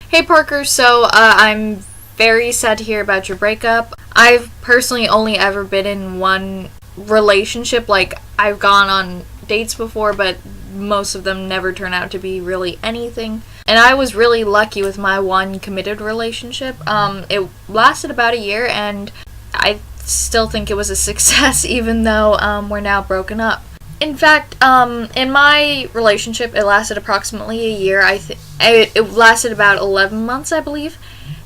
Hey Parker, I'm very sad to hear about your breakup. I've personally only ever been in one relationship. Like, I've gone on dates before, but most of them never turn out to be really anything. And I was really lucky with my one committed relationship. It lasted about a year, and I still think it was a success, even though we're now broken up. In fact, in my relationship, it lasted approximately a year. It lasted about 11 months, I believe.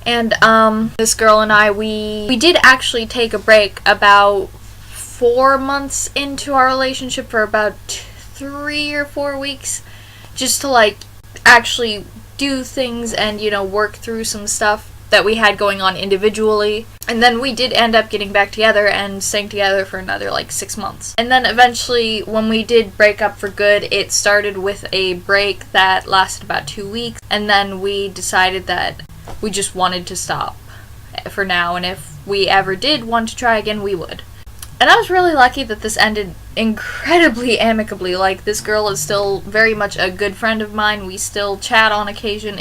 And this girl and I, we did actually take a break about 4 months into our relationship for about 3 or 4 weeks, just to like actually do things and work through some stuff that we had going on individually. And then we did end up getting back together and staying together for another 6 months. And then eventually, when we did break up for good, it started with a break that lasted about 2 weeks. And then we decided that we just wanted to stop for now. And if we ever did want to try again, we would. And I was really lucky that this ended incredibly amicably. Like, this girl is still very much a good friend of mine. We still chat on occasion.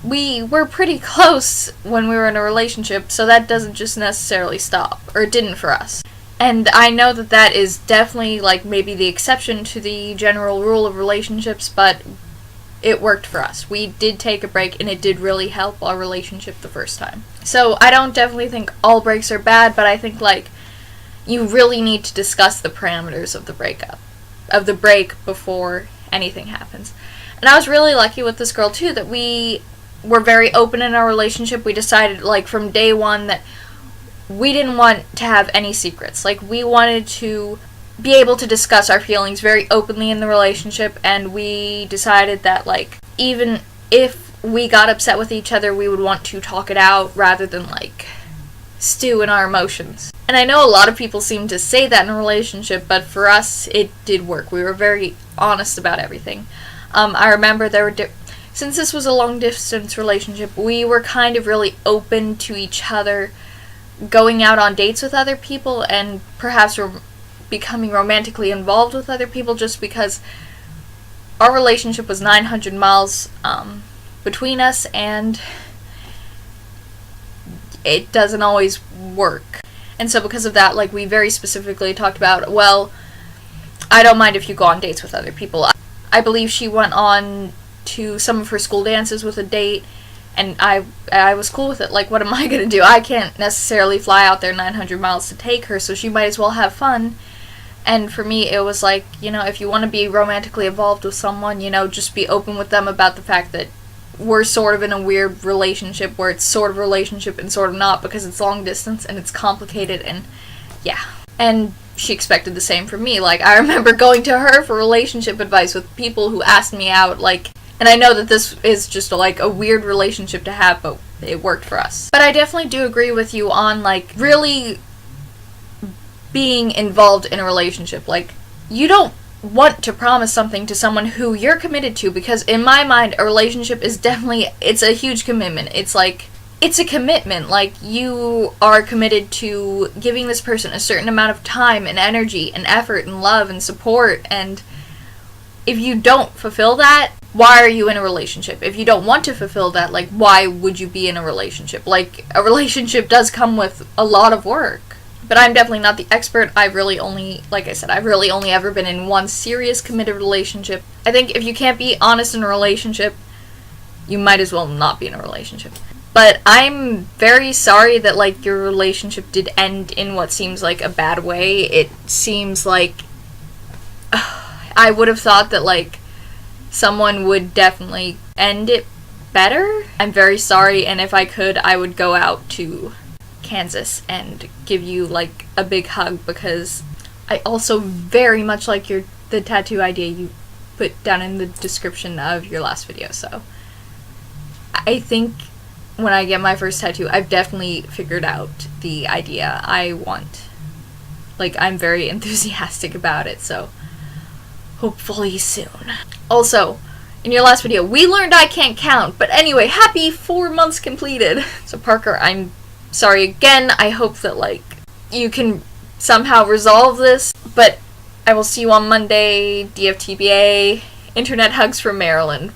We were pretty close when we were in a relationship, so that doesn't just necessarily stop, or it didn't for us. And I know that that is definitely maybe the exception to the general rule of relationships, but it worked for us. We did take a break, and it did really help our relationship the first time. So I don't definitely think all breaks are bad, but I think you really need to discuss the parameters of the break before anything happens. And I was really lucky with this girl too, that we were very open in our relationship. We decided from day one that we didn't want to have any secrets. We wanted to be able to discuss our feelings very openly in the relationship, and we decided that even if we got upset with each other, we would want to talk it out rather than stew in our emotions. And I know a lot of people seem to say that in a relationship, but for us it did work. We were very honest about everything. I remember since this was a long-distance relationship, we were kind of really open to each other going out on dates with other people and perhaps becoming romantically involved with other people, just because our relationship was 900 miles between us, and it doesn't always work. And so because of that, we very specifically talked about, well, I don't mind if you go on dates with other people. I believe she went on to some of her school dances with a date, and I was cool with it. What am I going to do? I can't necessarily fly out there 900 miles to take her, so she might as well have fun. And for me, it was if you want to be romantically involved with someone, just be open with them about the fact that we're sort of in a weird relationship where it's sort of a relationship and sort of not, because it's long distance and it's complicated, and yeah. And she expected the same from me. I remember going to her for relationship advice with people who asked me out, and I know that this is just a weird relationship to have, but it worked for us. But I definitely do agree with you on really being involved in a relationship. You don't want to promise something to someone who you're committed to, because in my mind a relationship is it's a huge commitment. It's a commitment. You are committed to giving this person a certain amount of time and energy and effort and love and support, and if you don't fulfill that, why are you in a relationship? If you don't want to fulfill that, why would you be in a relationship? A relationship does come with a lot of work. But I'm definitely not the expert. I've really only ever been in one serious committed relationship. I think if you can't be honest in a relationship, you might as well not be in a relationship. But I'm very sorry that your relationship did end in what seems like a bad way. It seems I would have thought that someone would definitely end it better. I'm very sorry, and if I could, I would go out to Kansas and give you a big hug, because I also very much like the tattoo idea you put down in the description of your last video. So I think when I get my first tattoo, I've definitely figured out the idea I want. I'm very enthusiastic about it, so hopefully soon. Also, in your last video, we learned I can't count, but anyway, happy 4 months completed. So Parker, I'm sorry again. I hope that you can somehow resolve this, but I will see you on Monday. DFTBA. Internet hugs from Maryland.